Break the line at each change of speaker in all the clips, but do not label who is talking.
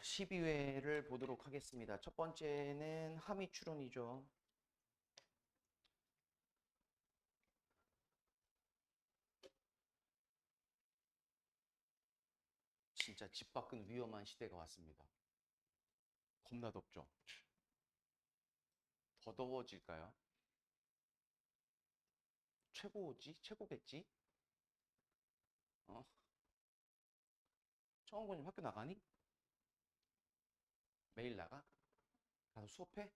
12회를 보도록 하겠습니다. 첫 번째는 함의 추론이죠. 진짜 집 밖은 위험한 시대가 왔습니다. 겁나 덥죠? 더 더워질까요? 최고지? 최고겠지? 어? 청원군님 학교 나가니? 매일 나가? 가서 수업해?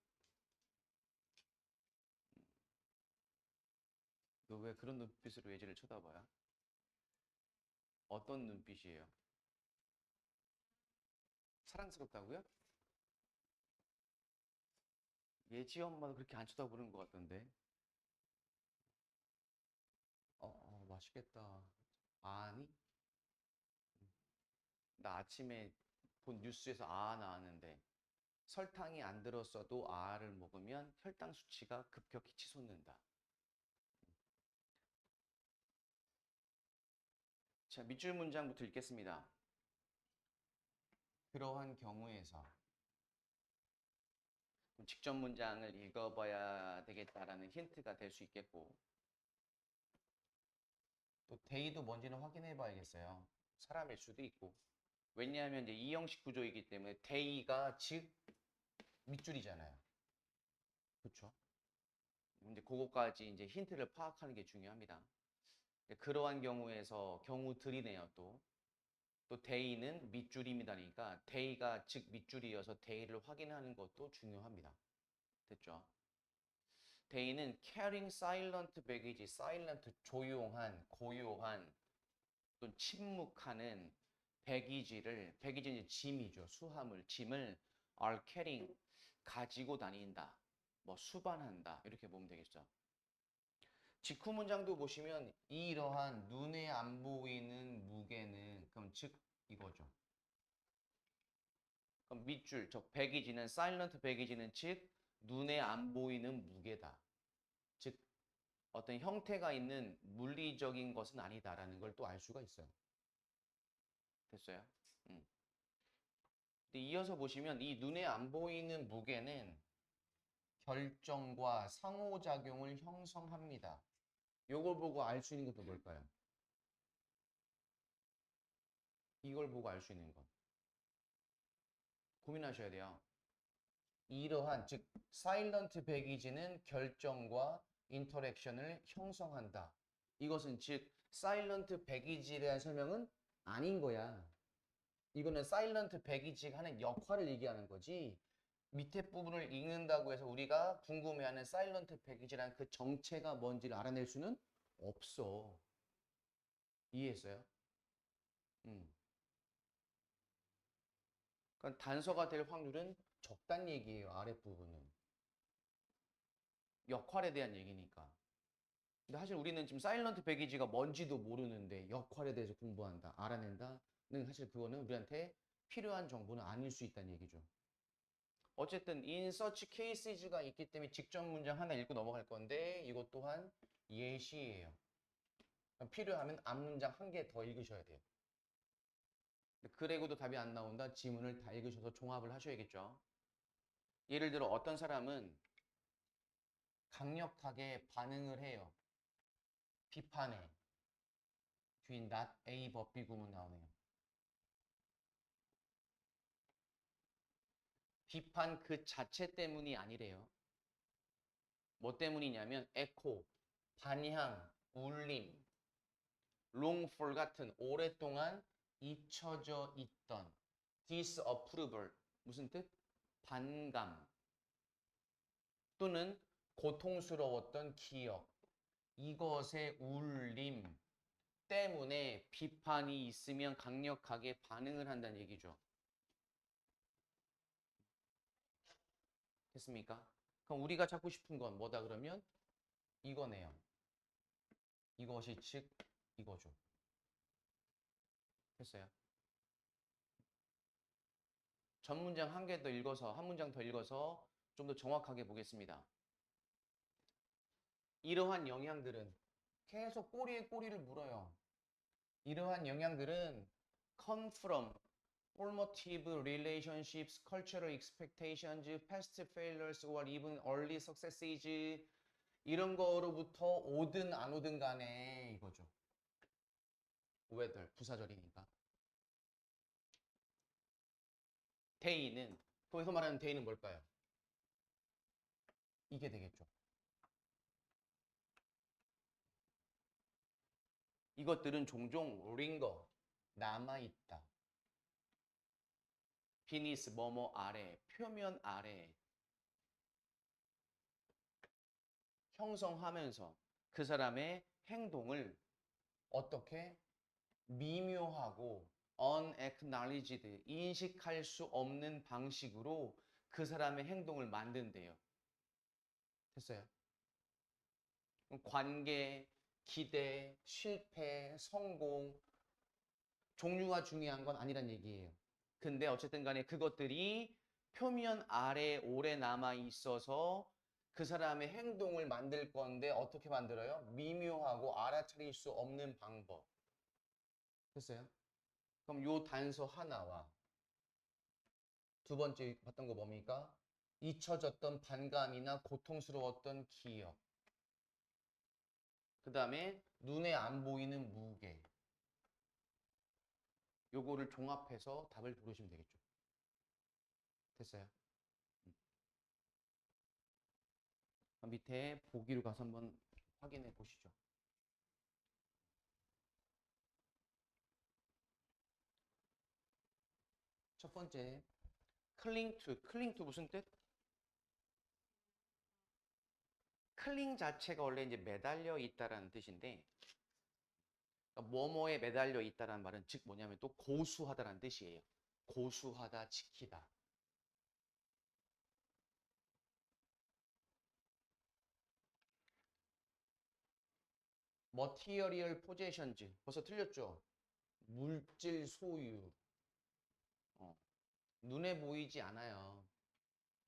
너 왜 그런 눈빛으로 예지를 쳐다봐요? 어떤 눈빛이에요? 사랑스럽다고요? 예지 엄마도 그렇게 안 쳐다보는 것 같던데. 맛있겠다. 아니? 나 아침에 본 뉴스에서 나왔는데 설탕이 안 들었어도 알을 먹으면 혈당 수치가 급격히 치솟는다. 자, 밑줄 문장부터 읽겠습니다. 그러한 경우에서 직접 문장을 읽어봐야 되겠다라는 힌트가 될 수 있겠고 또 대의도 뭔지는 확인해 봐야겠어요. 사람일 수도 있고 왜냐하면 이제 이형식 구조이기 때문에 대의가 즉 밑줄이잖아요. 그렇죠? 이제 그거까지 이제 힌트를 파악하는 게 중요합니다. 그러한 경우에서 경우들이네요 또. 또 대의는 밑줄입니다니까 대의가 즉 밑줄이어서 대의를 확인하는 것도 중요합니다. 됐죠? 대의는 carrying silent baggage, silent 조용한, 고요한 또는 침묵하는 배기지는 짐이죠. 수화물, 짐을 are carrying 가지고 다닌다. 뭐 수반한다. 이렇게 보면 되겠죠. 직후 문장도 보시면 이러한 눈에 안 보이는 무게는 그럼 즉 이거죠. 그럼 밑줄, 즉 배기지는 사일런트 배기지는 즉 눈에 안 보이는 무게다. 즉 어떤 형태가 있는 물리적인 것은 아니다라는 걸 또 알 수가 있어요. 됐어요? 근데 이어서 보시면 이 눈에 안 보이는 무게는 결정과 상호작용을 형성합니다. 이걸 보고 알 수 있는 것도 뭘까요? 이걸 보고 알 수 있는 것. 고민하셔야 돼요. 이러한 즉 사일런트 배기지는 결정과 인터랙션을 형성한다. 이것은 즉 사일런트 배기지에 대한 설명은 아닌 거야. 이거는 사일런트 배기지가 하는 역할을 얘기하는 거지. 밑에 부분을 읽는다고 해서 우리가 궁금해하는 사일런트 배기지라는 그 정체가 뭔지를 알아낼 수는 없어. 이해했어요? 음. 그러니까 단서가 될 확률은 적다는 얘기예요. 아랫부분은. 역할에 대한 얘기니까. 근데 사실 우리는 지금 사일런트 배기지가 뭔지도 모르는데 역할에 대해서 공부한다, 알아낸다는 사실 그거는 우리한테 필요한 정보는 아닐 수 있다는 얘기죠. 어쨌든 in such cases가 있기 때문에 직접 문장 하나 읽고 넘어갈 건데 이것 또한 예시예요. 필요하면 앞 문장 한 개 더 읽으셔야 돼요. 그래고도 답이 안 나온다. 지문을 다 읽으셔서 종합을 하셔야겠죠. 예를 들어 어떤 사람은 강력하게 반응을 해요. 비판에. 뒤에 not A but B 구문 나오네요. 비판 그 자체 때문이 아니래요. 뭐 때문이냐면 에코, 반향, 울림, longfor 같은 오랫동안 잊혀져 있던 disapproval 무슨 뜻? 반감 또는 고통스러웠던 기억 이것의 울림 때문에 비판이 있으면 강력하게 반응을 한다는 얘기죠. 됐습니까? 그럼 우리가 찾고 싶은 건 뭐다 그러면 이거네요. 이것이 즉 이거죠. 됐어요? 전 문장 한 개 더 읽어서 한 문장 더 읽어서 좀 더 정확하게 보겠습니다. 이러한 영향들은 계속 꼬리에 꼬리를 물어요. 이러한 영향들은 come from formative relationships, cultural expectations, past failures, or even early successes 이런 거로부터 오든 안 오든 간에 이거죠. whether 부사절이니까. day는 거기서 말하는 day는 뭘까요? 이게 되겠죠. 이것들은 종종 linger 남아있다. beneath 뭐뭐 아래, 표면 아래 형성하면서 그 사람의 행동을 어떻게 미묘하고 unacknowledged 인식할 수 없는 방식으로 그 사람의 행동을 만든대요. 됐어요? 관계, 기대, 실패, 성공 종류가 중요한 건 아니란 얘기예요. 근데 어쨌든 간에 그것들이 표면 아래 오래 남아 있어서 그 사람의 행동을 만들 건데 어떻게 만들어요? 미묘하고 알아차릴 수 없는 방법. 됐어요? 그럼 요 단서 하나와 두 번째 봤던 거 뭡니까? 잊혀졌던 반감이나 고통스러웠던 기억. 그 다음에 눈에 안 보이는 무게. 요거를 종합해서 답을 고르시면 되겠죠. 됐어요? 밑에 보기로 가서 한번 확인해 보시죠. 첫 번째, cling to 무슨 뜻? 클링 자체가 원래 이제 매달려 있다라는 뜻인데, 그러니까 뭐뭐에 매달려 있다라는 말은 즉 뭐냐면 또 고수하다라는 뜻이에요. 고수하다, 지키다. material possessions 벌써 틀렸죠? 물질 소유. 눈에 보이지 않아요.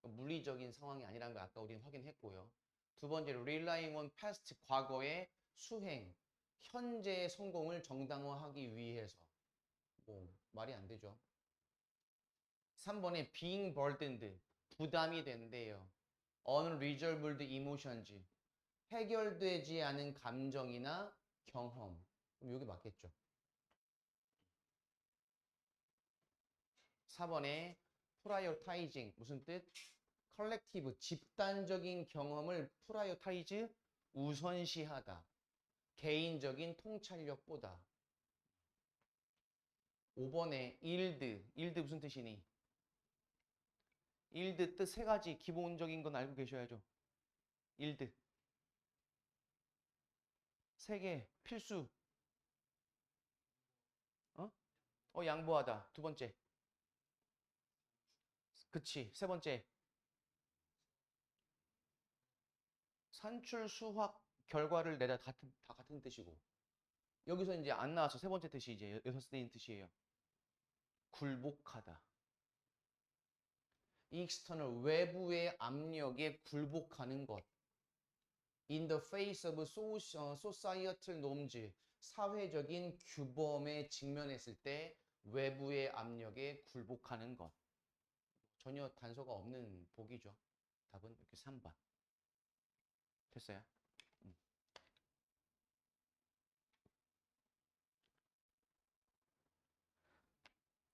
물리적인 상황이 아니라는 걸 아까 우리는 확인했고요. 두 번째로 relying on past 과거의 수행, 현재의 성공을 정당화하기 위해서. 뭐 말이 안 되죠. 3번에 being burdened, 부담이 된대요. unresolved emotions, 해결되지 않은 감정이나 경험. 그럼 이게 맞겠죠. 4번에 prioritizing, 무슨 뜻? 컬렉티브, 집단적인 경험을 프라이어타이즈, 우선시하다. 개인적인 통찰력보다. 5번에 일드 무슨 뜻이니? 일드 뜻 세 가지 기본적인 건 알고 계셔야죠. 일드. 세 개 필수. 양보하다. 두 번째. 그치. 세 번째. 산출 수확 결과를 내다 다 같은 뜻이고. 여기서 이제 안 나와서 세 번째 뜻이 이제 여섯 개인 뜻이에요. 굴복하다. external 외부의 압력에 굴복하는 것. In the face of societal norms, 사회적인 규범에 직면했을 때 외부의 압력에 굴복하는 것. 전혀 단서가 없는 보기죠. 답은 이렇게 3번. 됐어요?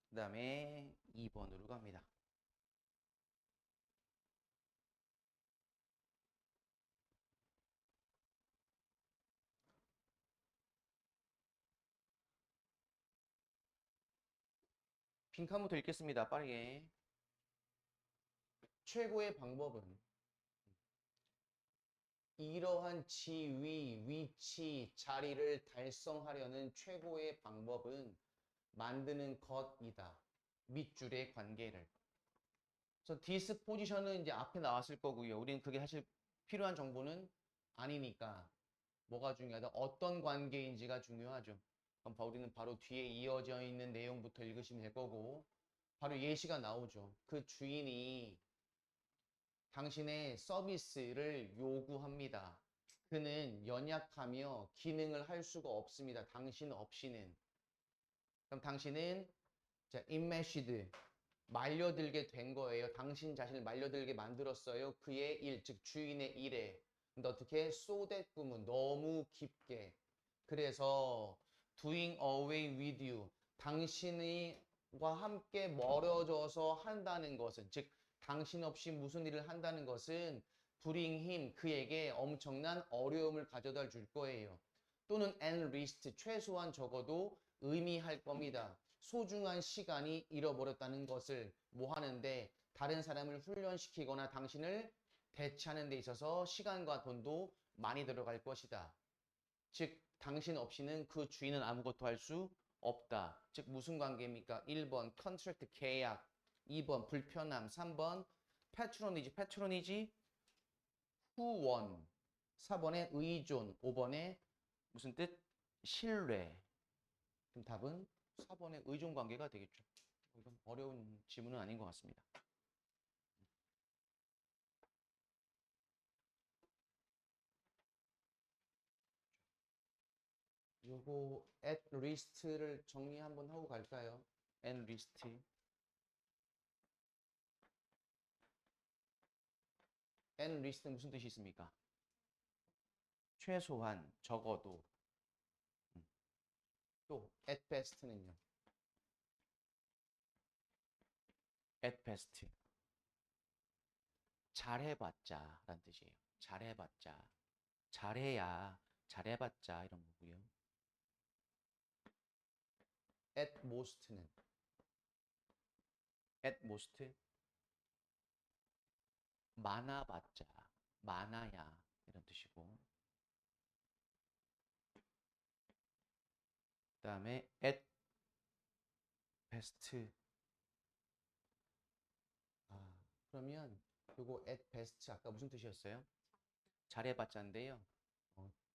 그 다음에 2번으로 갑니다. 빈칸부터 읽겠습니다. 빠르게. 최고의 방법은 이러한 지위, 위치, 자리를 달성하려는 최고의 방법은 만드는 것이다. 밑줄의 관계를. 그래서 디스포지션은 이제 앞에 나왔을 거고요. 우리는 그게 사실 필요한 정보는 아니니까 뭐가 중요하다? 어떤 관계인지가 중요하죠. 그럼 우리는 바로 뒤에 이어져 있는 내용부터 읽으시면 될 거고 바로 예시가 나오죠. 그 주인이 당신의 서비스를 요구합니다. 그는 연약하며 기능을 할 수가 없습니다. 당신 없이는. 그럼 당신은 자, enmeshed. 말려들게 된 거예요. 당신 자신을 말려들게 만들었어요. 그의 일, 즉 주인의 일에. 근데 어떻게? so that 구문 너무 깊게. 그래서 doing away with you. 당신과 함께 멀어져서 한다는 것은, 즉 당신 없이 무슨 일을 한다는 것은 bring him, 그에게 엄청난 어려움을 가져다 줄 거예요. 또는 at least, 최소한 적어도 의미할 겁니다. 소중한 시간이 잃어버렸다는 것을 뭐 하는데, 다른 사람을 훈련시키거나 당신을 대체하는 데 있어서 시간과 돈도 많이 들어갈 것이다. 즉 당신 없이는 그 주인은 아무것도 할 수 없다. 즉 무슨 관계입니까? 1번 컨트랙트 계약, 2번 불편함, 3번 패트로니지 후원, 4번에 의존, 5번에 무슨 뜻? 신뢰. 그럼 답은 4번의 의존 관계가 되겠죠. 이건 어려운 지문은 아닌 것 같습니다. 요거 at least를 정리 한번 하고 갈까요? at least. at least는 무슨 뜻이 있습니까? 최소한, 적어도. 또 at best는요? at best. 잘해봤자 라는 뜻이에요. 잘해봤자. 잘해야, 잘해봤자 이런 거고요. at most는? at most. 많아봤자, 많아야 이런 뜻이고. 그 다음에 at best. 그러면 요거 at best 아까 무슨 뜻이었어요? 잘해봤자인데요.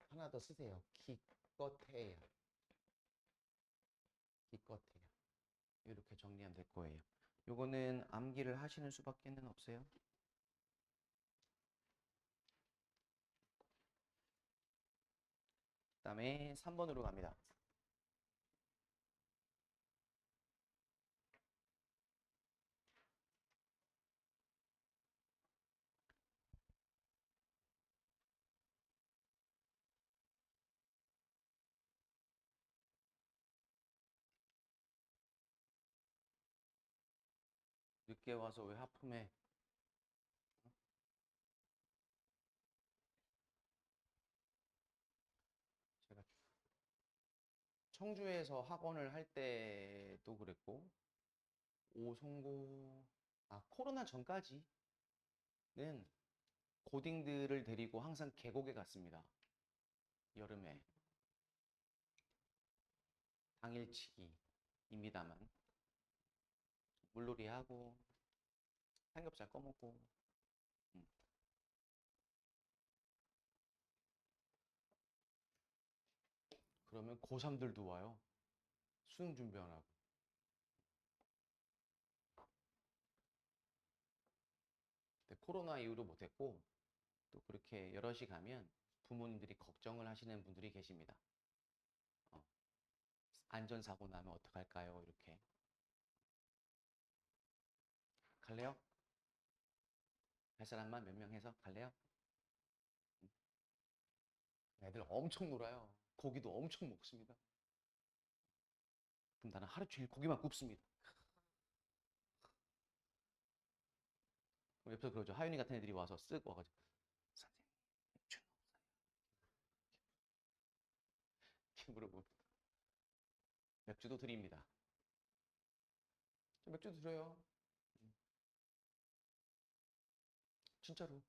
하나 더 쓰세요. 기껏해야. 기껏해야. 이렇게 정리하면 될 거예요. 요거는 암기를 하시는 수밖에 없어요. 그 다음에 3번으로 갑니다. 늦게 와서 왜 하품해? 제가 청주에서 학원을 할 때도 그랬고, 오송고, 코로나 전까지는 고딩들을 데리고 항상 계곡에 갔습니다. 여름에. 당일치기입니다만. 물놀이 하고, 삼겹살 꺼먹고. 음. 그러면 고3들도 와요. 수능 준비하라고. 근데 코로나 이후로 못했고, 또 그렇게 여럿이 가면 부모님들이 걱정을 하시는 분들이 계십니다. 안전사고 나면 어떡할까요? 이렇게. 갈래요? 갈 사람만 몇 명 해서 갈래요? 애들 엄청 놀아요. 고기도 엄청 먹습니다. 그럼 나는 하루 종일 고기만 굽습니다. 그럼 옆에서 그러죠. 하윤이 같은 애들이 와서 쓱 와가지고 선생님 맥주는 없어요? 이렇게 물어보면 맥주도 드립니다. 저 맥주 드려요. 진짜로.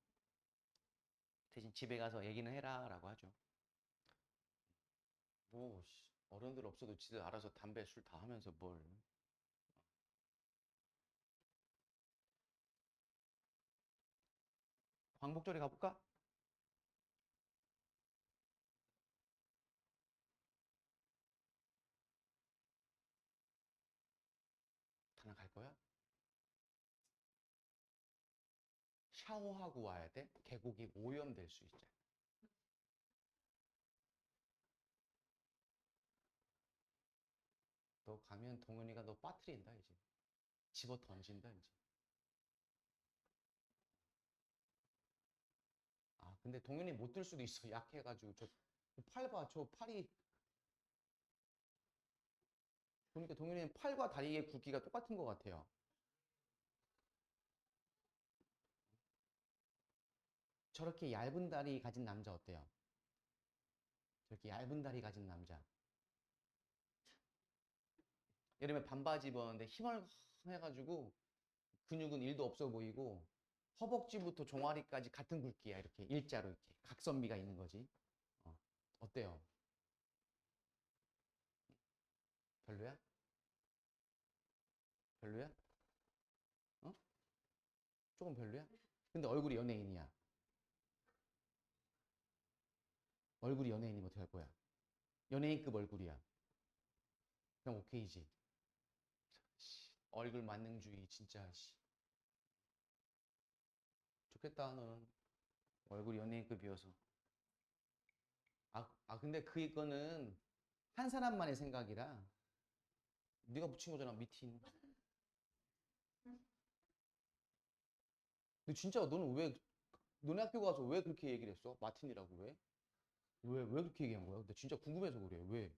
대신 집에 가서 얘기는 해라 라고 하죠. 뭐 어른들 없어도 지들 알아서 담배 술 다 하면서 뭘. 광복절에 가볼까? 다나 갈 거야? 샤워하고 와야 돼? 계곡이 오염될 수 있잖아. 너 가면 동현이가 너 빠뜨린다 이제. 집어 던진다 이제. 아 근데 동현이 못 들 수도 있어. 약해가지고 저 팔 봐. 저 팔이 보니까 동현이는 팔과 다리의 굵기가 똑같은 것 같아요. 저렇게 얇은 다리 가진 남자 어때요? 저렇게 얇은 다리 가진 남자. 여름에 반바지 입었는데 힘을 해가지고 근육은 1도 없어 보이고 허벅지부터 종아리까지 같은 굵기야. 이렇게 일자로 이렇게 각선미가 있는 거지. 어때요? 별로야? 별로야? 어? 조금 별로야? 근데 얼굴이 연예인이야. 얼굴이 연예인이면 어떡할 거야? 연예인급 얼굴이야. 그럼 오케이지. 씨, 얼굴 만능주의 진짜. 씨. 좋겠다 너는. 얼굴이 연예인급이어서. 근데 그거는 한 사람만의 생각이라 네가 붙인 거잖아 미팅. 근데 진짜 너는 왜 너네 학교 가서 왜 그렇게 얘기를 했어? 마틴이라고 왜? 왜 그렇게 얘기한 거야? 근데 진짜 궁금해서 그래. 왜?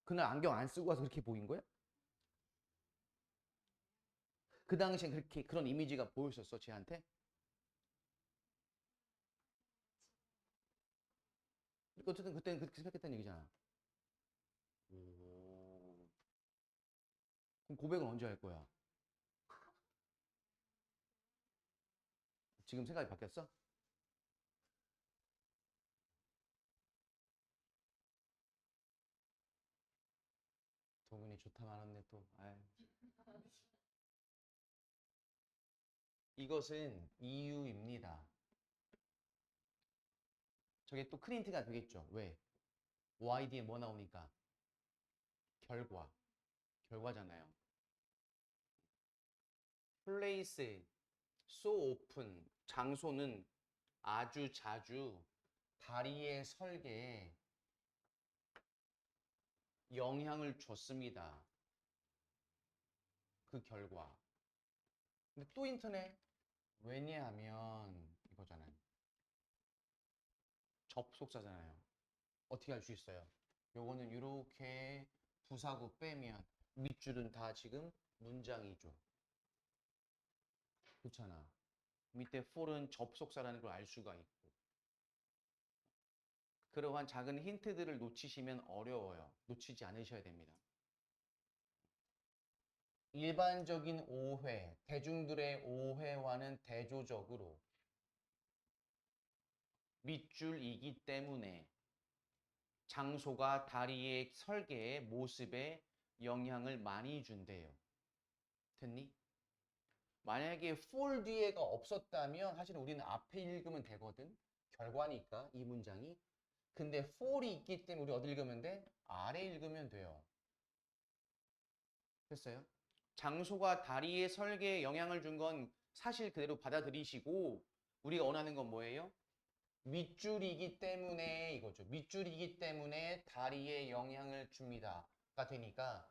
그날 안경 안 쓰고 와서 그렇게 보인 거야? 그 당시엔 그렇게 그런 이미지가 보였었어 쟤한테? 그러니까 어쨌든 그때는 그렇게 생각했다는 얘기잖아. 오. 그럼 고백은 언제 할 거야? 지금 생각이 바뀌었어? 동훈이 좋다 말았네 또. 아이. 이것은 이유입니다. 저게 또 크린트가 되겠죠. 왜? YD에 뭐 나오니까? 결과. 결과잖아요. place, so often. 장소는 아주 자주 다리의 설계에 영향을 줬습니다. 그 결과. 근데 또 인터넷. 왜냐하면 이거잖아요. 접속사잖아요. 어떻게 알 수 있어요? 요거는 이렇게 부사구 빼면 밑줄은 다 지금 문장이죠. 그렇잖아. 밑에 for은 접속사라는 걸 알 수가 있고. 그러한 작은 힌트들을 놓치시면 어려워요. 놓치지 않으셔야 됩니다. 일반적인 오해, 대중들의 오해와는 대조적으로 밑줄이기 때문에 장소가 다리의 설계의 모습에 영향을 많이 준대요. 됐니? 만약에 for 뒤에가 없었다면 사실 우리는 앞에 읽으면 되거든. 결과니까 이 문장이. 근데 for이 있기 때문에 우리 어디 읽으면 돼? 아래 읽으면 돼요. 됐어요? 장소가 다리의 설계에 영향을 준 건 사실 그대로 받아들이시고 우리가 원하는 건 뭐예요? 밑줄이기 때문에 이거죠. 밑줄이기 때문에 다리에 영향을 줍니다가 되니까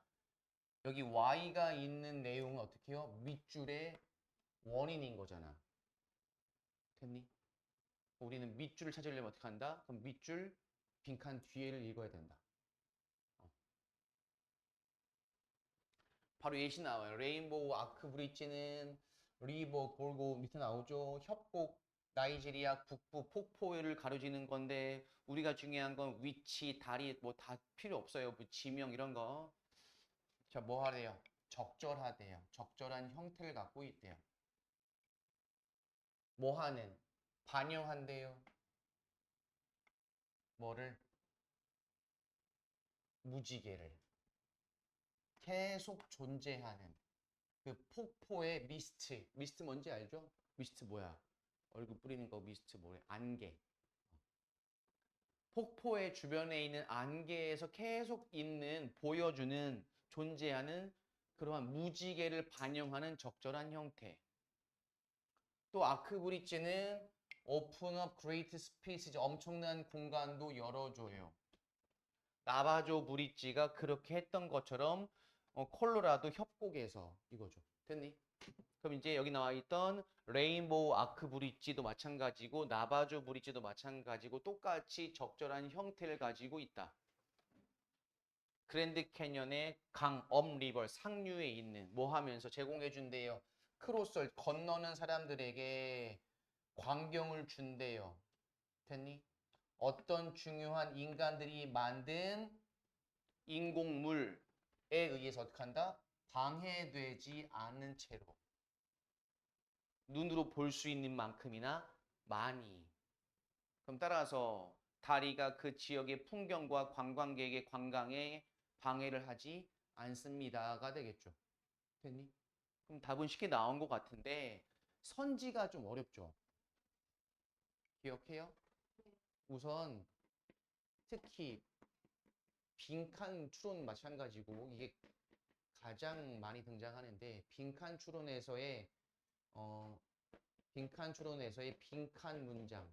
여기 Y가 있는 내용은 어떻게 해요? 밑줄의 원인인 거잖아. 됐니? 우리는 밑줄을 찾으려면 어떻게 한다? 그럼 밑줄 빈칸 뒤에를 읽어야 된다. 바로 예시 나와요. 레인보우 아크 브릿지는 리버 골고 밑에 나오죠. 협곡 나이지리아 북부 폭포를 가로지는 건데 우리가 중요한 건 위치, 다리 뭐 다 필요 없어요. 뭐 지명 이런 거. 자, 뭐 하래요? 적절하대요. 적절한 형태를 갖고 있대요. 뭐 하는? 반영한대요. 뭐를? 무지개를. 계속 존재하는 그 폭포의 미스트. 미스트 뭔지 알죠? 미스트 뭐야? 얼굴 뿌리는 거 미스트 뭐래? 안개. 폭포의 주변에 있는 안개에서 계속 있는, 보여주는, 존재하는 그러한 무지개를 반영하는 적절한 형태. 또 아크브릿지는 open up great spaces, 엄청난 공간도 열어줘요. 나바조 브릿지가 그렇게 했던 것처럼 콜로라도 협곡에서 이거죠. 됐니? 그럼 이제 여기 나와 있던 레인보우 아크 브릿지도 마찬가지고 나바조 브릿지도 마찬가지고 똑같이 적절한 형태를 가지고 있다. 그랜드 캐년의 강, 업리버, 상류에 있는 뭐 하면서 제공해 준대요. 크로스를 건너는 사람들에게 광경을 준대요. 됐니? 어떤 중요한 인간들이 만든 인공물에 의해서 어떻게 한다? 방해되지 않은 채로 눈으로 볼 수 있는 만큼이나 많이. 그럼 따라서 다리가 그 지역의 풍경과 관광객의 관광에 방해를 하지 않습니다가 되겠죠. 됐니? 그럼 답은 쉽게 나온 것 같은데 선지가 좀 어렵죠. 기억해요? 우선 특히 빈칸 추론 마찬가지고 이게 가장 많이 등장하는데 어, 빈칸 추론에서의 빈칸 문장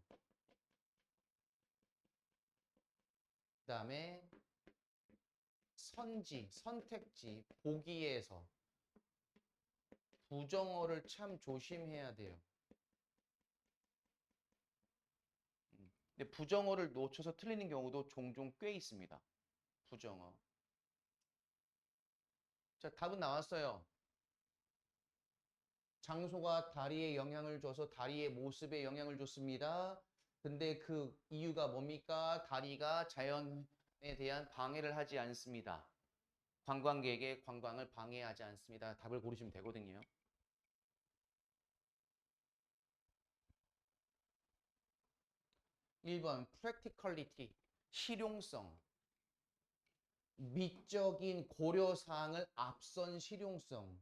그다음에 선지, 선택지, 보기에서 부정어를 참 조심해야 돼요. 근데 부정어를 놓쳐서 틀리는 경우도 종종 꽤 있습니다. 부정어. 자, 답은 나왔어요. 장소가 다리에 영향을 줘서 다리의 모습에 영향을 줬습니다. 근데 그 이유가 뭡니까? 다리가 자연에 대한 방해를 하지 않습니다. 관광객의 관광을 방해하지 않습니다. 답을 고르시면 되거든요. 1번 practicality, 실용성. 미적인 고려사항을 앞선 실용성.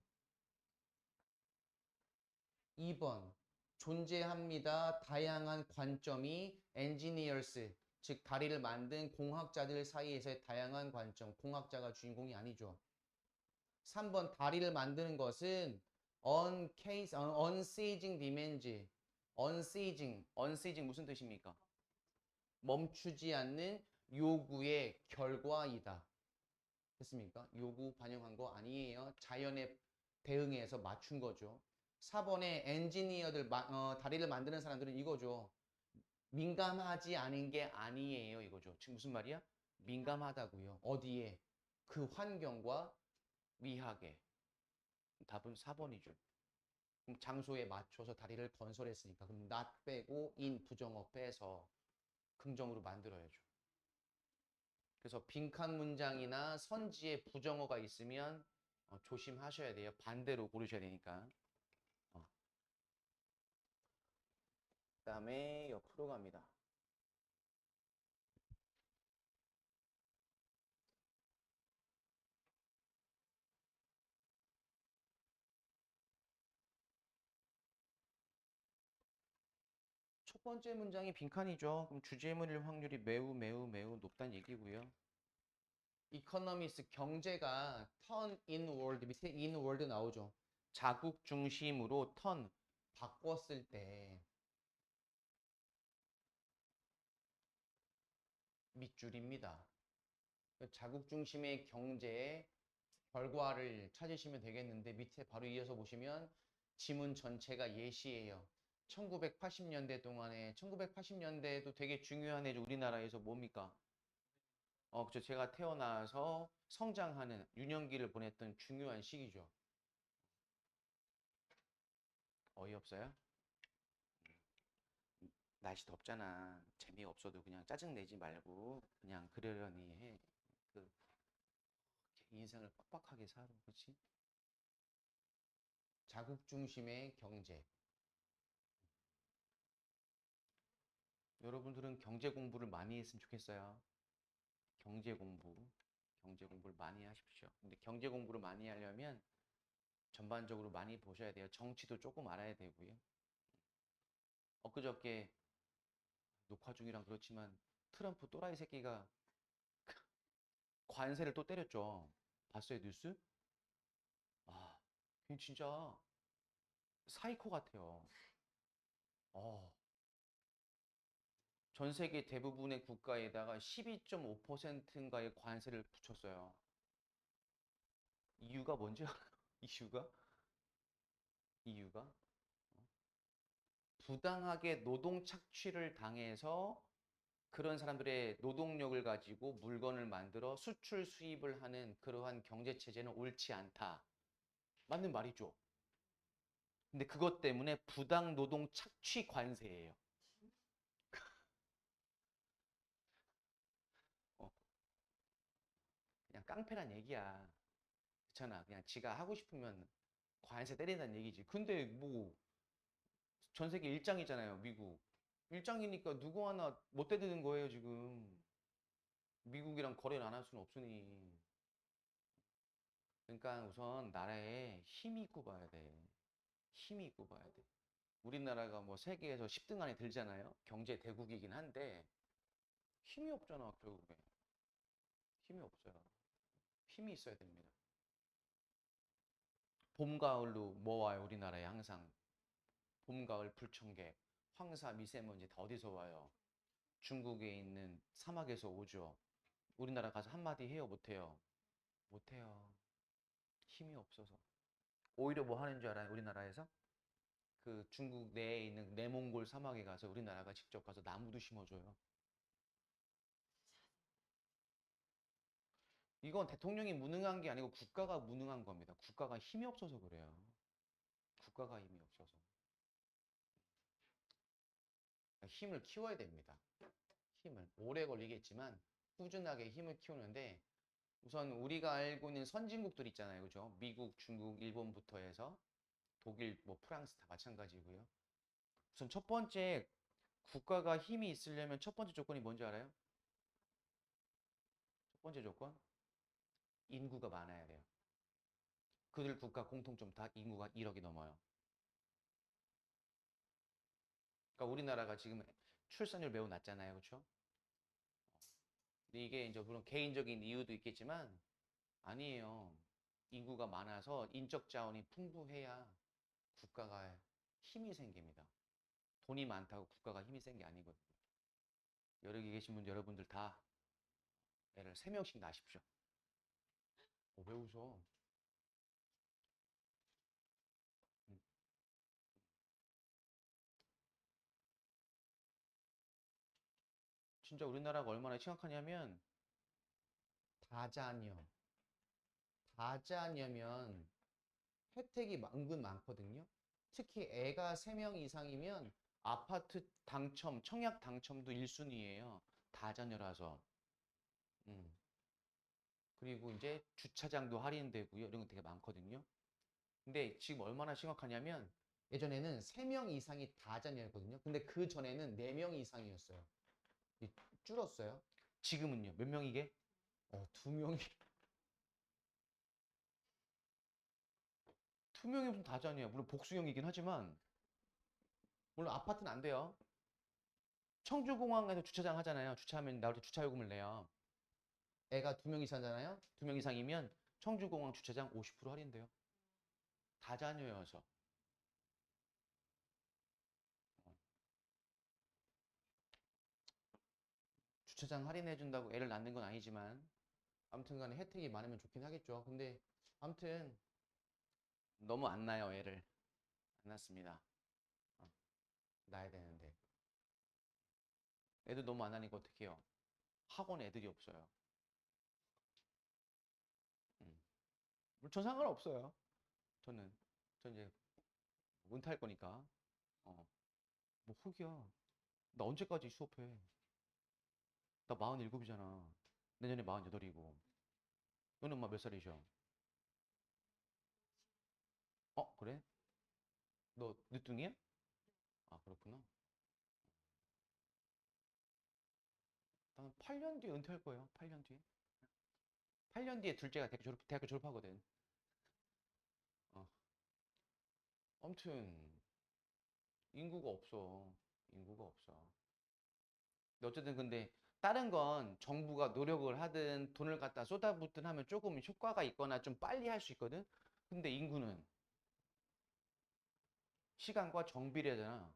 2번 존재합니다. 다양한 관점이 engineers, 즉 다리를 만든 공학자들 사이에서의 다양한 관점. 공학자가 주인공이 아니죠. 3번 다리를 만드는 것은 unceasing demands. unceasing 무슨 뜻입니까? 멈추지 않는 요구의 결과이다. 됐습니까? 요구 반영한 거 아니에요. 자연에 대응해서 맞춘 거죠. 4번에 엔지니어들, 다리를 만드는 사람들은 이거죠. 민감하지 않은 게 아니에요. 이거죠. 지금 무슨 말이야? 민감하다고요. 어디에? 그 환경과 미학에. 답은 4번이죠. 그럼 장소에 맞춰서 다리를 건설했으니까. 그럼 not 빼고 in 부정어 빼서 긍정으로 만들어야죠. 그래서 빈칸 문장이나 선지에 부정어가 있으면 조심하셔야 돼요. 반대로 고르셔야 되니까. 그다음에 옆으로 갑니다. 첫 번째 문장이 빈칸이죠. 그럼 주제문일 확률이 매우 매우 매우 높다는 얘기고요. 이코노미스 경제가 turn inward 밑에 inward 나오죠. 자국 중심으로 turn 바꿨을 때 밑줄입니다. 자국 중심의 경제의 결과를 찾으시면 되겠는데 밑에 바로 이어서 보시면 지문 전체가 예시예요. 1980년대 동안에 1980년대도 되게 중요한 해죠. 우리나라에서 뭡니까? 그죠. 제가 태어나서 성장하는 유년기를 보냈던 중요한 시기죠. 어이없어요? 날씨 덥잖아. 재미없어도 그냥 짜증내지 말고 그냥 그러려니 해. 그 인생을 빡빡하게 살아. 그렇지? 자국 중심의 경제. 여러분들은 경제 공부를 많이 했으면 좋겠어요. 경제 공부. 경제 공부를 많이 하십시오. 근데 경제 공부를 많이 하려면 전반적으로 많이 보셔야 돼요. 정치도 조금 알아야 되고요. 엊그저께 녹화 중이랑 그렇지만 트럼프 또라이 새끼가 관세를 또 때렸죠. 봤어요, 뉴스? 아, 걔 진짜 사이코 같아요. 어, 전 세계 대부분의 국가에다가 12.5%인가의 관세를 붙였어요. 이유가 뭔지 알아요? 이유가? 이유가? 부당하게 노동 착취를 당해서 그런 사람들의 노동력을 가지고 물건을 만들어 수출 수입을 하는 그러한 경제 체제는 옳지 않다. 맞는 말이죠. 근데 그것 때문에 부당 노동 착취 관세예요. 어, 그냥 깡패란 얘기야. 그렇잖아. 그냥 지가 하고 싶으면 관세 때린다는 얘기지. 근데 뭐 전 세계 일장이잖아요, 미국. 일장이니까 누구 하나 못 때리는 거예요, 지금. 미국이랑 거래를 안 할 수는 없으니. 그러니까 우선 나라에 힘이 있고 봐야 돼. 힘이 있고 봐야 돼. 우리나라가 뭐 세계에서 10등 안에 들잖아요. 경제 대국이긴 한데 힘이 없잖아, 결국에. 힘이 없어요. 힘이 있어야 됩니다. 봄, 가을로 뭐 와요, 우리나라에 항상. 봄, 가을 불청객, 황사, 미세먼지 다 어디서 와요? 중국에 있는 사막에서 오죠. 우리나라 가서 한마디 해요, 못해요? 못해요. 힘이 없어서. 오히려 뭐 하는 줄 알아요, 우리나라에서? 그 중국 내에 있는 내몽골 사막에 가서 우리나라가 직접 가서 나무도 심어줘요. 이건 대통령이 무능한 게 아니고 국가가 무능한 겁니다. 국가가 힘이 없어서 그래요. 국가가 힘이 없어서. 힘을 키워야 됩니다. 힘을. 오래 걸리겠지만 꾸준하게 힘을 키우는데 우선 우리가 알고 있는 선진국들 있잖아요. 그죠? 미국, 중국, 일본부터 해서 독일, 뭐 프랑스 다 마찬가지고요. 우선 첫 번째 국가가 힘이 있으려면 첫 번째 조건이 뭔지 알아요? 첫 번째 조건? 인구가 많아야 돼요. 그들 국가 공통점 다 인구가 1억이 넘어요. 그러니까 우리나라가 지금 출산율 매우 낮잖아요. 그렇죠? 근데 이게 이제 물론 개인적인 이유도 있겠지만 아니에요. 인구가 많아서 인적 자원이 풍부해야 국가가 힘이 생깁니다. 돈이 많다고 국가가 힘이 센 게 아니거든요. 여기 계신 분 여러분들 다 애를 3명씩 낳으십시오. 왜 웃어? 음. 진짜 우리나라가 얼마나 심각하냐면 다자녀. 다자녀면 혜택이 은근 많거든요. 특히 애가 3명 이상이면 아파트 당첨, 청약 당첨도 1순위예요. 다자녀라서. 음. 그리고 이제 주차장도 할인되고요. 이런 거 되게 많거든요. 근데 지금 얼마나 심각하냐면 예전에는 3명 이상이 다자녀였거든요. 근데 그 전에는 4명 이상이었어요. 줄었어요. 지금은요. 몇 명이게? 2명이. 2명이 무슨 다자녀야. 물론 복수형이긴 하지만 물론 아파트는 안 돼요. 청주공항에서 주차장 하잖아요. 주차하면 나올 때 주차요금을 내요. 애가 2명 이상이잖아요. 2명 이상이면 청주공항 주차장 50% 할인돼요. 다자녀여서. 주차장 할인해준다고 애를 낳는 건 아니지만 아무튼 간에 혜택이 많으면 좋긴 하겠죠. 근데 아무튼 너무 안 낳아요, 애를. 안 낳습니다. 어, 낳아야 되는데. 애들 너무 안 하니까 어떻게 해요? 학원 애들이 없어요. 음. 전 상관없어요. 저는. 전 이제 은퇴할 거니까. 어. 뭐 훅이야. 나 언제까지 수업해? 나 47이잖아. 내년에 48이고. 너는 엄마 몇 살이셔? 그래? 너 늦둥이야? 아, 그렇구나. 나는 8년 뒤에 은퇴할 거예요. 8년 뒤에. 8년 뒤에 둘째가 대학교 졸업하거든. 어. 아무튼 인구가 없어. 인구가 없어. 근데 어쨌든 근데 다른 건 정부가 노력을 하든 돈을 갖다 쏟아붓든 하면 조금 효과가 있거나 좀 빨리 할 수 있거든. 근데 인구는 시간과 정비례잖아.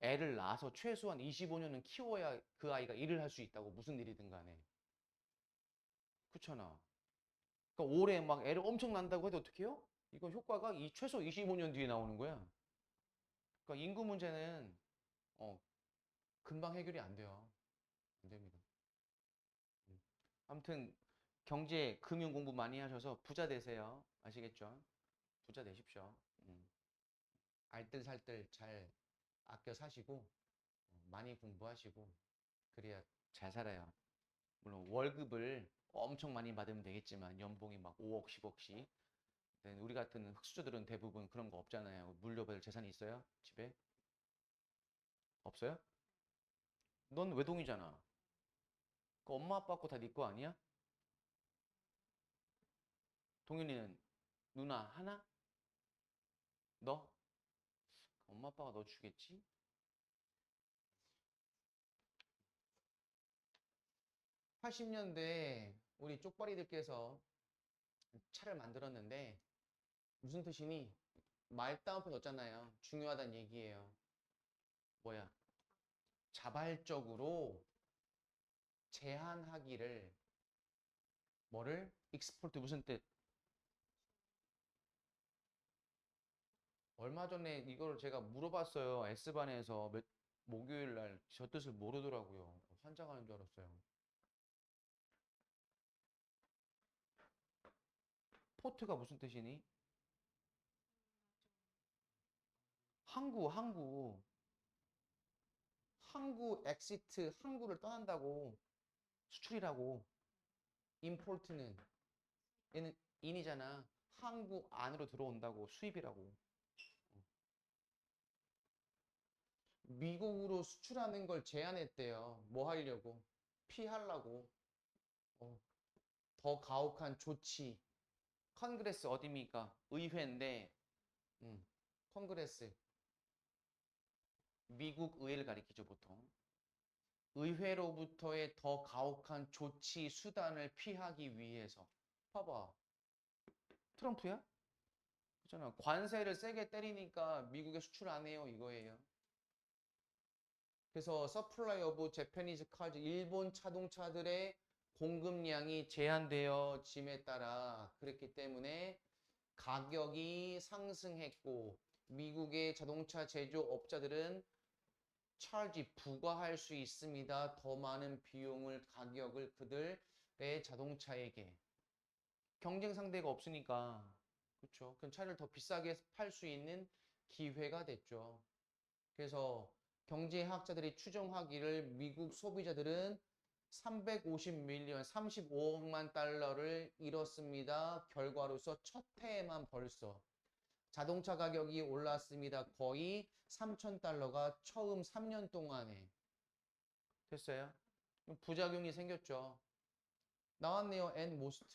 애를 낳아서 최소한 25년은 키워야 그 아이가 일을 할 수 있다고. 무슨 일이든 간에. 그렇잖아. 그러니까 올해 막 애를 엄청 낳는다고 해도 어떻게 해요? 이거 효과가 최소 25년 뒤에 나오는 거야. 그러니까 인구 문제는 어, 금방 해결이 안 돼요. 안 됩니다. 아무튼 경제, 금융 공부 많이 하셔서 부자 되세요. 아시겠죠? 부자 되십시오. 알뜰살뜰 잘 아껴 사시고 많이 공부하시고 그래야 잘 살아요. 물론 월급을 엄청 많이 받으면 되겠지만 연봉이 막 5억, 10억씩. 우리 같은 흑수저들은 대부분 그런 거 없잖아요. 물려받을 재산이 있어요? 집에? 없어요? 넌 외동이잖아. 그 엄마 아빠 거 다 네 거 아니야? 동현이는 누나 하나? 너? 엄마 아빠가 너 주겠지? 80년대 우리 쪽발이들께서 차를 만들었는데 무슨 뜻이니? 말다운표 넣었잖아요. 중요하다는 얘기예요. 뭐야? 자발적으로 제한하기를 뭐를? 익스포트 무슨 뜻? 얼마 전에 이걸 제가 물어봤어요. S반에서 목요일 날 저 뜻을 모르더라고요. 환장하는 줄 알았어요. 포트가 무슨 뜻이니? 항구 엑시트 항구를 떠난다고 수출이라고. 임포트는 얘는 인이잖아. 항구 안으로 들어온다고 수입이라고. 미국으로 수출하는 걸 제한했대요. 뭐 하려고? 피하려고. 어, 더 가혹한 조치. 컨그레스 어디입니까? 의회인데, 음, 컨그레스. 미국 의회를 가리키죠, 보통. 의회로부터의 더 가혹한 조치, 수단을 피하기 위해서. 봐봐. 트럼프야? 그렇잖아. 관세를 세게 때리니까 미국에 수출 안 해요, 이거예요. 그래서 서플라이 오브 재패니즈 카즈 일본 자동차들의 공급량이 제한되어짐에 따라 그랬기 때문에 가격이 상승했고 미국의 자동차 제조업자들은 차지 부과할 수 있습니다. 더 많은 비용을 가격을 그들의 자동차에게 경쟁 상대가 없으니까 그렇죠. 그 차를 더 비싸게 팔 수 있는 기회가 됐죠. 그래서 경제학자들이 추정하기를 미국 소비자들은 350밀리언, 35억만 달러를 잃었습니다. 결과로서 첫 해에만 벌써 자동차 가격이 올랐습니다. 거의 3,000달러가 처음 3년 동안에 됐어요. 부작용이 생겼죠. 나왔네요. and most.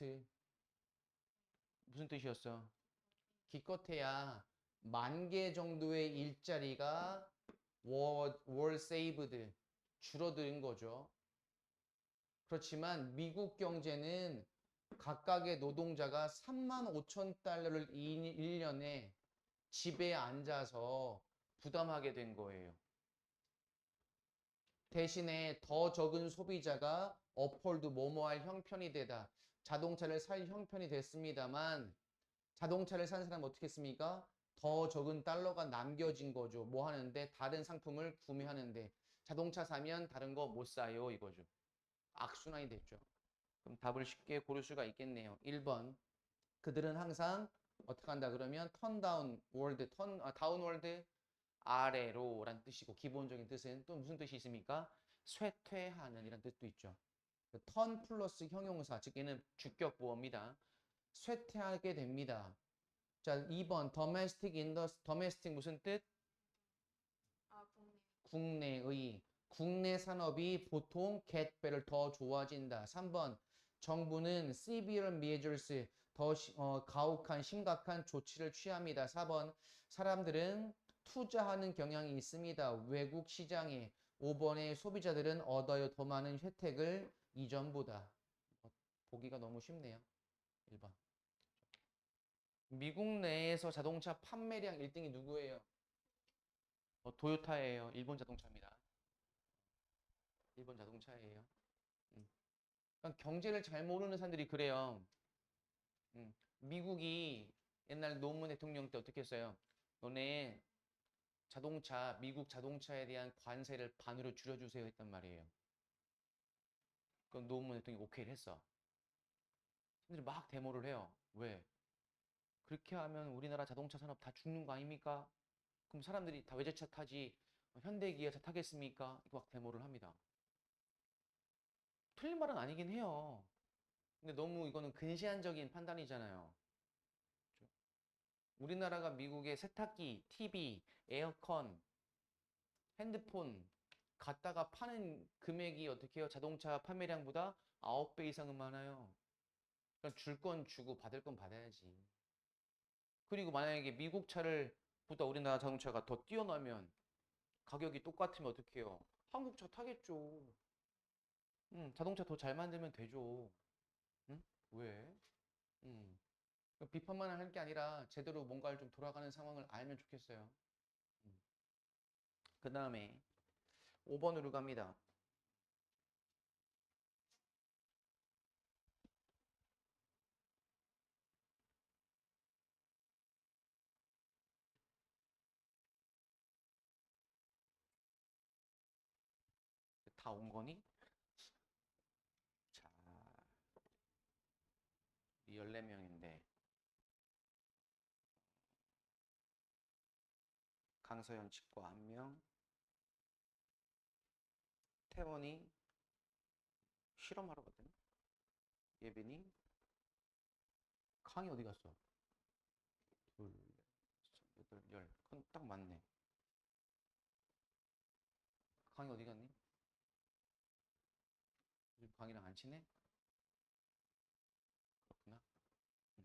무슨 뜻이었어? 기껏해야 10,000개 정도의 일자리가 were saved 줄어든 거죠. 그렇지만 미국 경제는 각각의 노동자가 35,000달러를 1년에 집에 앉아서 부담하게 된 거예요. 대신에 더 적은 소비자가 어폴드 뭐뭐할 형편이 되다. 자동차를 살 형편이 됐습니다만 자동차를 산 사람은 어떻게 했습니까? 더 적은 달러가 남겨진 거죠. 뭐 하는데? 다른 상품을 구매하는데. 자동차 사면 다른 거 못 사요 이거죠. 악순환이 됐죠. 그럼 답을 쉽게 고를 수가 있겠네요. 1번. 그들은 항상 어떻게 한다 그러면 턴다운월드, 다운월드 아래로 라는 뜻이고 기본적인 뜻은 또 무슨 뜻이 있습니까? 쇠퇴하는 이란 뜻도 있죠. 턴 플러스 형용사, 즉 얘는 주격보어입니다. 쇠퇴하게 됩니다. 자, 2번 domestic 무슨 뜻? 국내의. 국내 산업이 보통 get better 더 좋아진다. 3번 정부는 severe measures 더 가혹한 심각한 조치를 취합니다. 4번 사람들은 투자하는 경향이 있습니다. 외국 시장에. 5번의 소비자들은 얻어요 더 많은 혜택을 이전보다. 보기가 너무 쉽네요. 1번. 미국 내에서 자동차 판매량 1등이 누구예요? 도요타예요. 일본 자동차입니다. 일본 자동차예요. 음. 그러니까 경제를 잘 모르는 사람들이 그래요. 미국이 옛날 노무현 대통령 때 어떻게 했어요? 너네 미국 자동차에 대한 관세를 반으로 줄여주세요 했단 말이에요. 그럼 노무현 대통령이 오케이를 했어. 사람들이 막 데모를 해요. 왜? 그렇게 하면 우리나라 자동차 산업 다 죽는 거 아닙니까? 그럼 사람들이 다 외제차 타지 현대 기아차 타겠습니까? 이거 막 데모를 합니다. 틀린 말은 아니긴 해요. 근데 너무 이거는 근시안적인 판단이잖아요. 그렇죠? 우리나라가 미국의 세탁기, TV, 에어컨, 핸드폰 갖다가 파는 금액이 어떻게 해요? 자동차 판매량보다 9배 이상은 많아요. 그러니까 줄 건 주고 받을 건 받아야지. 그리고 만약에 미국 차를 보다 우리나라 자동차가 더 뛰어나면 가격이 똑같으면 어떻게 해요? 한국 차 타겠죠. 자동차 더 잘 만들면 되죠. 응? 왜? 음. 비판만 할 게 아니라 제대로 뭔가를 좀 돌아가는 상황을 알면 좋겠어요. 그 다음에 5번으로 갑니다. 다 온 거니? 자, 14명인데 강서연 치과 1명, 태원이 실험하러 갔더니 예빈이 강이 어디 갔어? 둘, 셋, 여덟, 열. 그건 딱 맞네. 강이 어디 갔니? 요즘 강이랑 안 친해? 그렇구나. 음.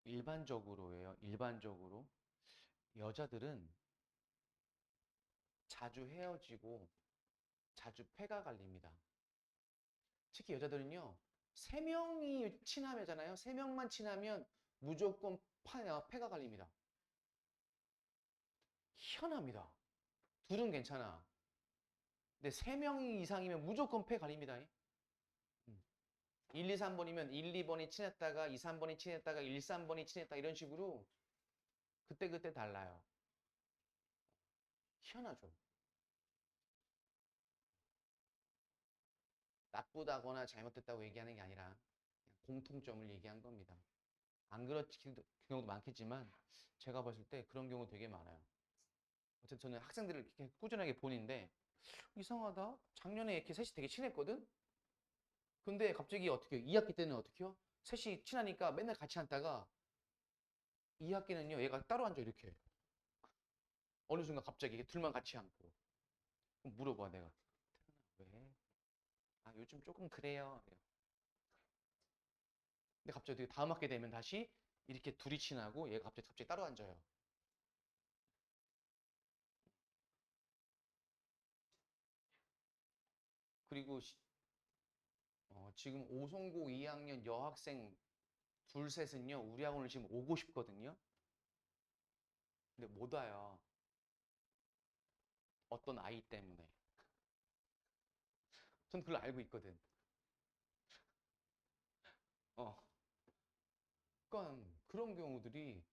일반적으로예요. 일반적으로 여자들은 자주 헤어지고 자주 폐가 갈립니다. 특히 여자들은요. 세 명이 친하잖아요. 세 명만 친하면 무조건 폐가 갈립니다. 희한합니다. 둘은 괜찮아. 근데 세 명 이상이면 무조건 폐 갈립니다. 1, 2, 3번이면 1, 2번이 친했다가 2, 3번이 친했다가 1, 3번이 친했다 이런 식으로 그때그때 달라요. 희한하죠. 나쁘다거나 잘못됐다고 얘기하는 게 아니라 그냥 공통점을 얘기한 겁니다. 안 그렇지 경우도 많겠지만 제가 봤을 때 그런 경우 되게 많아요. 어쨌든 저는 학생들을 이렇게 꾸준하게 보는데 이상하다. 작년에 이렇게 셋이 되게 친했거든. 근데 갑자기 어떻게 2학기 때는 어떻게요? 셋이 친하니까 맨날 같이 앉다가 2학기는요 얘가 따로 앉아 이렇게 어느 순간 갑자기 둘만 같이 앉고 그럼 물어봐 내가 태어나 왜? 아 요즘 조금 그래요. 근데 갑자기 다음 학기 되면 다시 이렇게 둘이 친하고 얘가 갑자기 따로 앉아요. 그리고 지금 오송고 2학년 여학생 둘 셋은요 우리 학원을 지금 오고 싶거든요. 근데 못 와요. 어떤 아이 때문에. 전 그걸 알고 있거든. 어. 그러니까 그런 경우들이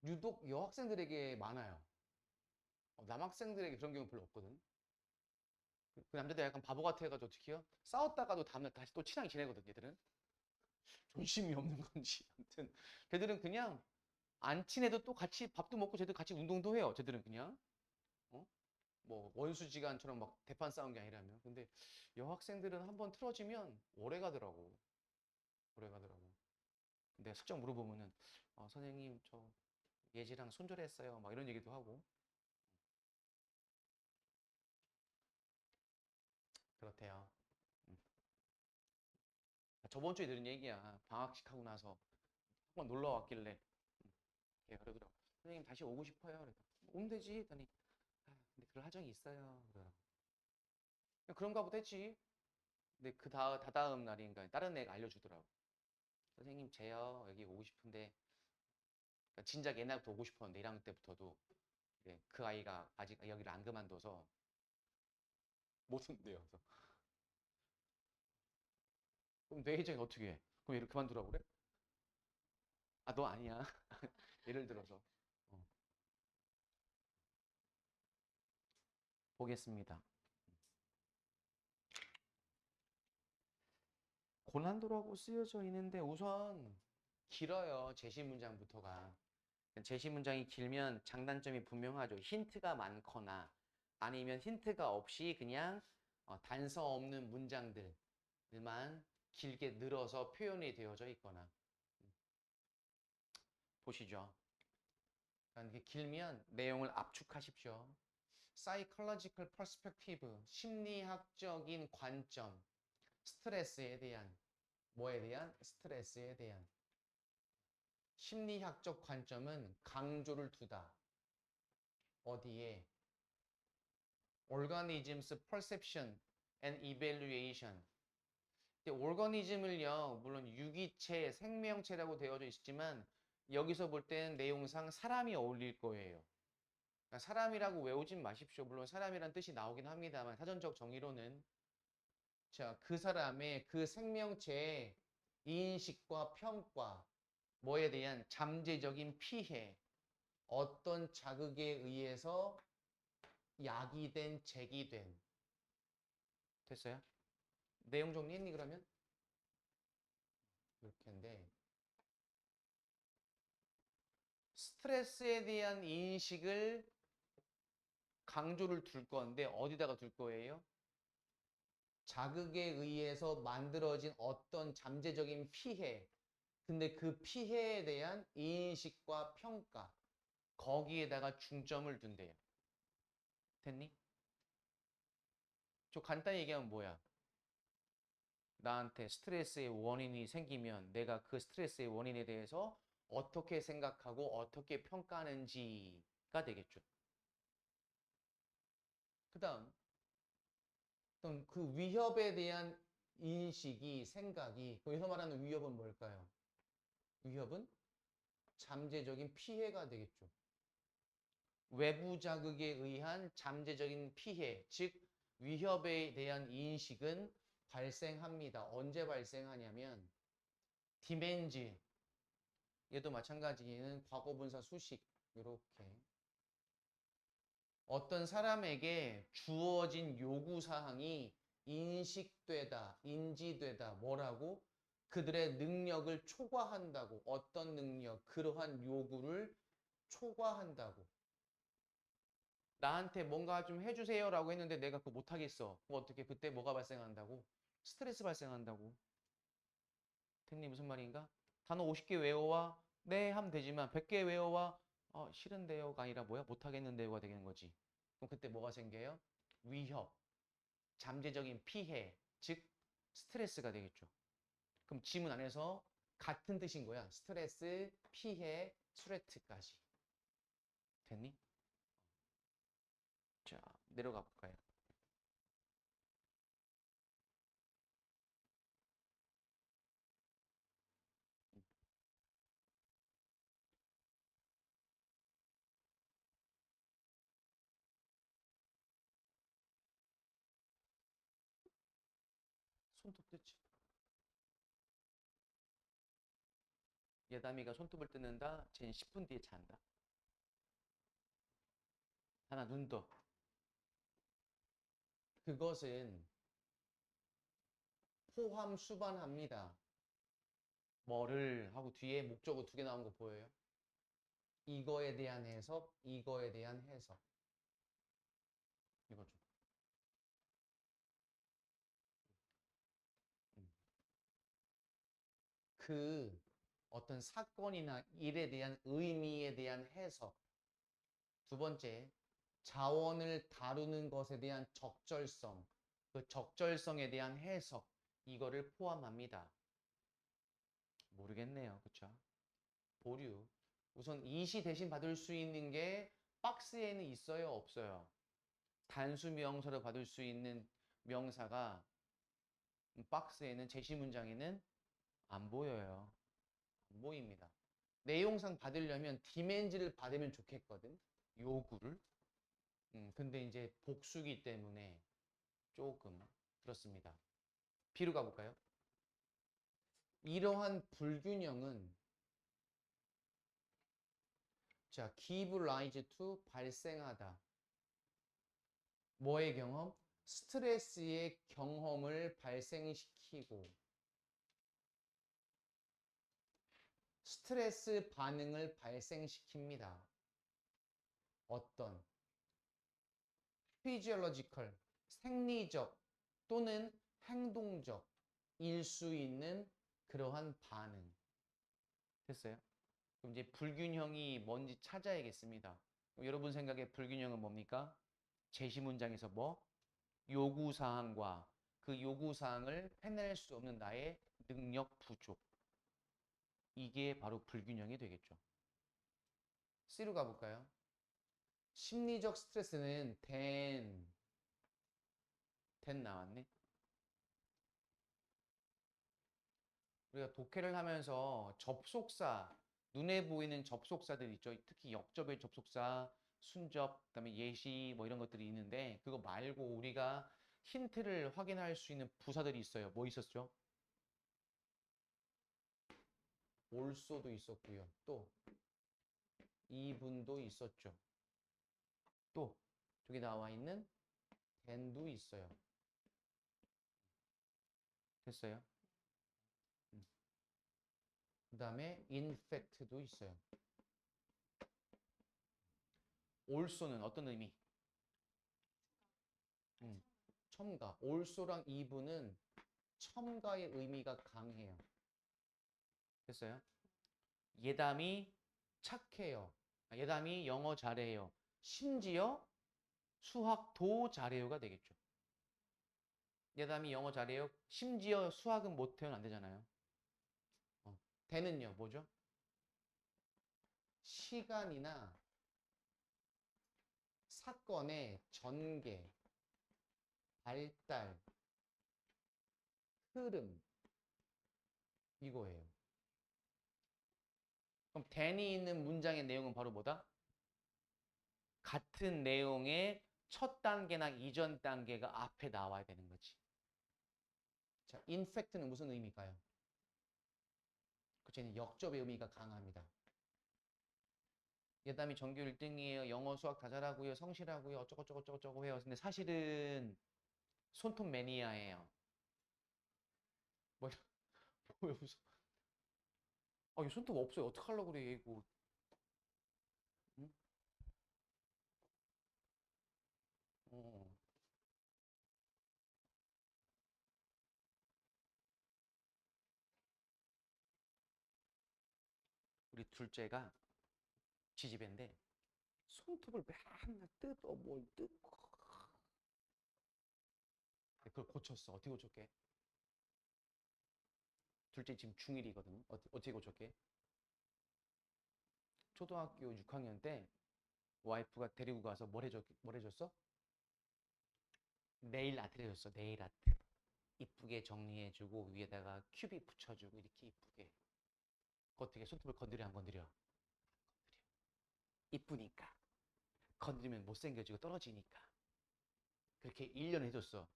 유독 여학생들에게 많아요. 남학생들에게 그런 경우 별로 없거든. 그 남자들 약간 바보 같아 가지고 어떻게 해요? 싸웠다가도 다음날 다시 또 친하게 지내거든, 얘들은. 존심이 없는 건지. 아무튼 걔들은 그냥 안 친해도 또 같이 밥도 먹고 쟤들 같이 운동도 해요. 쟤들은 그냥. 어? 뭐 원수지간처럼 막 대판 싸운 게 아니라면. 근데 여학생들은 한번 틀어지면 오래 가더라고. 오래 가더라고. 근데 슬쩍 물어보면은 선생님 저 예지랑 손절했어요. 막 이런 얘기도 하고. 그렇대요. 음. 저번 주에 들은 얘기야. 방학식 하고 나서 한번 놀러 왔길래 걔 그러더라고. 선생님 다시 오고 싶어요. 그래서 오면 되지. 했더니 근데 그럴 하정이 있어요. 그러더라고. 그냥 그런가 보다 했지. 근데 다다음 날인가 다른 애가 알려주더라고. 선생님 쟤요 여기 오고 싶은데 그러니까 진작 옛날부터 오고 싶었는데 1학년 때부터도 네, 그 아이가 아직 여기를 안 그만둬서 못 온대요. 그래서 그럼 내 회장이 어떻게 해? 그럼 얘를 그만두라고 그래? 아, 너 아니야. 예를 들어서. 어, 보겠습니다. 고난도라고 쓰여져 있는데 우선 길어요. 제시 문장부터가. 제시 문장이 길면 장단점이 분명하죠. 힌트가 많거나 아니면 힌트가 없이 그냥 단서 없는 문장들만 길게 늘어서 표현이 되어져 있거나. 보시죠. 그러니까 이게 길면 내용을 압축하십시오. Psychological perspective, 심리학적인 관점, 스트레스에 대한, 뭐에 대한? 스트레스에 대한. 심리학적 관점은 강조를 두다. 어디에? Organism's perception and evaluation. organism을요, 물론 유기체, 생명체라고 되어져 있지만 여기서 볼 때는 내용상 사람이 어울릴 거예요. 그러니까 사람이라고 외우진 마십시오. 물론 사람이란 뜻이 나오긴 합니다만 사전적 정의로는 자, 그 사람의 그 생명체의 인식과 평가, 뭐에 대한 잠재적인 피해, 어떤 자극에 의해서 야기된, 제기된. 됐어요? 내용 정리했니 그러면? 이렇게인데 스트레스에 대한 인식을 강조를 둘 건데 어디다가 둘 거예요? 자극에 의해서 만들어진 어떤 잠재적인 피해. 근데 그 피해에 대한 인식과 평가. 거기에다가 중점을 둔대요. 됐니? 저 간단히 얘기하면 뭐야? 나한테 스트레스의 원인이 생기면 내가 그 스트레스의 원인에 대해서 어떻게 생각하고 어떻게 평가하는지가 되겠죠. 그 다음, 그 위협에 대한 인식이, 생각이, 여기서 말하는 위협은 뭘까요? 위협은 잠재적인 피해가 되겠죠. 외부 자극에 의한 잠재적인 피해, 즉 위협에 대한 인식은 발생합니다. 언제 발생하냐면 디멘지, 얘도 마찬가지는 과거분사 수식 이렇게 어떤 사람에게 주어진 요구사항이 인식되다, 인지되다, 뭐라고? 그들의 능력을 초과한다고. 어떤 능력, 그러한 요구를 초과한다고. 나한테 뭔가 좀 해주세요라고 했는데 내가 그거 못하겠어. 그럼 어떻게 그때 뭐가 발생한다고? 스트레스 발생한다고. 됐니 무슨 말인가? 단어 50개 외워와. 네 하면 되지만 100개 외워와. 싫은데요가 아니라 뭐야? 못하겠는데요가 되는 거지. 그럼 그때 뭐가 생겨요? 위협, 잠재적인 피해, 즉 스트레스가 되겠죠. 그럼 지문 안에서 같은 뜻인 거야. 스트레스, 피해, 스트레스까지. 됐니? 자, 내려가 볼까요? 손톱 뜯지. 예담이가 손톱을 뜯는다. 쟤는 10분 뒤에 잔다. 하나 눈떠. 그것은 포함 수반합니다. 뭐를 하고 뒤에 목적어 2개 나온 거 보여요? 이거에 대한 해석, 이거에 대한 해석. 이거죠. 음. 그 어떤 사건이나 일에 대한 의미에 대한 해석. 두 번째, 자원을 다루는 것에 대한 적절성. 그 적절성에 대한 해석. 이거를 포함합니다. 모르겠네요. 그쵸? 보류. 우선 이시 대신 받을 수 있는 게 박스에는 있어요? 없어요? 단수 명사로 받을 수 있는 명사가 박스에는 제시 문장에는 안 보여요. 안 보입니다. 내용상 받으려면 디맨즈를 받으면 좋겠거든. 요구를. 근데 이제 복수기 때문에 조금 그렇습니다. B로 가볼까요? 이러한 불균형은 자, give rise to 발생하다. 뭐의 경험? 스트레스의 경험을 발생시키고 스트레스 반응을 발생시킵니다. 어떤 physiological, 생리적 또는 행동적일 수 있는 그러한 반응. 됐어요? 그럼 이제 불균형이 뭔지 찾아야겠습니다. 여러분 생각에 불균형은 뭡니까? 제시 문장에서 뭐? 요구사항과 그 요구사항을 해낼 수 없는 나의 능력 부족. 이게 바로 불균형이 되겠죠. C로 가볼까요? 심리적 스트레스는 된 나왔네. 우리가 독해를 하면서 접속사, 눈에 보이는 접속사들 있죠. 특히 역접의 접속사, 순접, 그다음에 예시 뭐 이런 것들이 있는데 그거 말고 우리가 힌트를 확인할 수 있는 부사들이 있어요. 뭐 있었죠? also도 있었고요. 또 even도 있었죠. 또 저기 나와 있는 then도 있어요. 됐어요? 그 다음에 in fact도 있어요. also는 어떤 의미? 첨가. also랑 even은 첨가의 의미가 강해요. 됐어요? 예담이 착해요. 예담이 영어 잘해요. 심지어 수학도 잘해요가 되겠죠. 예담이 영어 잘해요. 심지어 수학은 못해요는 안 되잖아요. 대는요, 뭐죠? 시간이나 사건의 전개, 발달, 흐름, 이거예요. 그럼 then이 있는 문장의 내용은 바로 뭐다? 같은 내용의 첫 단계나 이전 단계가 앞에 나와야 되는 거지. 자, in fact는 무슨 의미일까요? 그쵸, 역접의 의미가 강합니다. 예담이 전교 1등이에요. 영어, 수학 다 잘하고요. 성실하고요. 어쩌고저쩌고 해요. 근데 사실은 손톱 매니아예요. 뭐, 왜 웃어? 아, 이 손톱 없어요. 어떡하려고 그래, 이거. 응? 어. 우리 둘째가 지지배인데 손톱을 맨날 뜯어 뭘 뜯고 그걸 고쳤어. 어떻게 고쳤게? 둘째 지금 중1이거든. 어떻게 고쳤게? 초등학교 6학년 때 와이프가 데리고 가서 뭘 해줬어? 네일 아트를 해줬어. 네일 아트. 이쁘게 정리해주고 위에다가 큐빅 붙여주고 이렇게 이쁘게. 어떻게 손톱을 건드려 안 건드려? 건드려. 이쁘니까. 건드리면 못생겨지고 떨어지니까. 그렇게 1년 해줬어.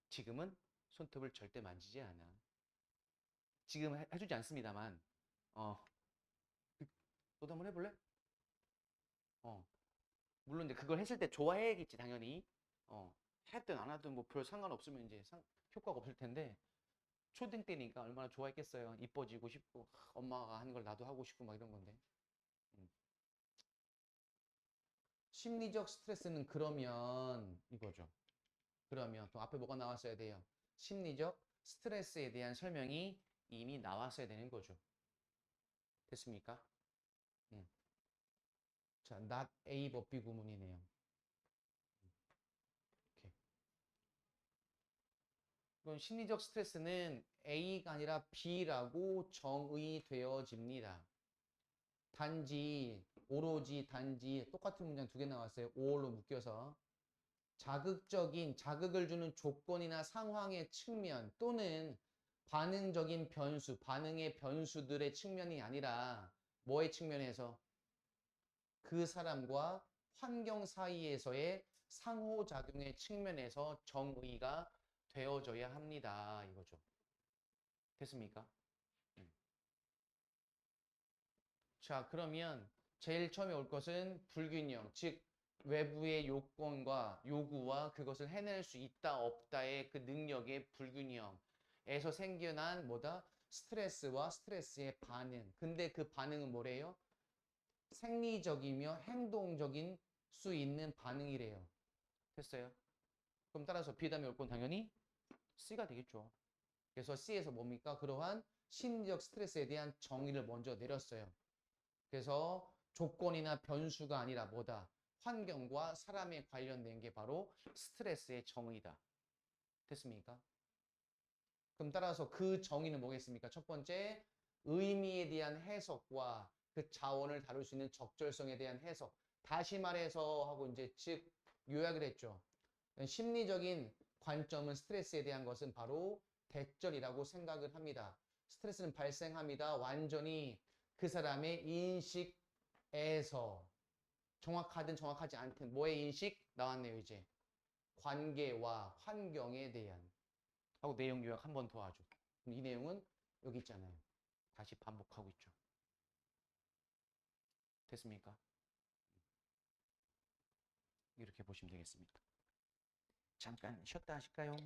지금은 손톱을 절대 만지지 않아. 지금 해주지 않습니다만, 어, 너도 한번 해볼래? 어, 물론 이제 그걸 했을 때 좋아해야겠지, 당연히. 어, 했든 안 하든 뭐 별 상관없으면 이제 효과가 없을 텐데, 초딩 때니까 얼마나 좋아했겠어요. 이뻐지고 싶고, 엄마가 하는 걸 나도 하고 싶고 막 이런 건데. 음. 심리적 스트레스는 그러면 이거죠. 그러면 또 앞에 뭐가 나왔어야 돼요? 심리적 스트레스에 대한 설명이 이미 나왔어야 되는 거죠. 됐습니까? 음. 자, not A 법비 구문이네요. 이렇게. 그럼 심리적 스트레스는 A가 아니라 B라고 정의되어집니다. 단지, 오로지, 단지 똑같은 문장 두 개 나왔어요. 5월로 묶여서. 자극을 주는 조건이나 상황의 측면 또는 반응적인 변수, 반응의 변수들의 측면이 아니라 뭐의 측면에서? 그 사람과 환경 사이에서의 상호작용의 측면에서 정의가 되어져야 합니다. 이거죠. 됐습니까? 음. 자, 그러면 제일 처음에 올 것은 불균형, 즉 외부의 요건과 요구와 그것을 해낼 수 있다 없다의 그 능력의 불균형에서 생겨난 뭐다? 스트레스와 스트레스의 반응. 근데 그 반응은 뭐래요? 생리적이며 행동적인 수 있는 반응이래요. 됐어요? 그럼 따라서 B다음에 올 건 당연히 C가 되겠죠. 그래서 C에서 뭡니까? 그러한 심리적 스트레스에 대한 정의를 먼저 내렸어요. 그래서 조건이나 변수가 아니라 뭐다? 환경과 사람에 관련된 게 바로 스트레스의 정의다. 됐습니까? 그럼 따라서 그 정의는 뭐겠습니까? 첫 번째, 의미에 대한 해석과 그 자원을 다룰 수 있는 적절성에 대한 해석. 다시 말해서 하고 이제 즉 요약을 했죠. 심리적인 관점은 스트레스에 대한 것은 바로 대절이라고 생각을 합니다. 스트레스는 발생합니다. 완전히 그 사람의 인식에서 정확하든 정확하지 않든 뭐의 인식 나왔네요, 이제. 관계와 환경에 대한 하고 내용 요약 한 번 더 하죠. 이 내용은 여기 있잖아요. 다시 반복하고 있죠. 됐습니까? 이렇게 보시면 되겠습니다. 잠깐 쉬었다 하실까요?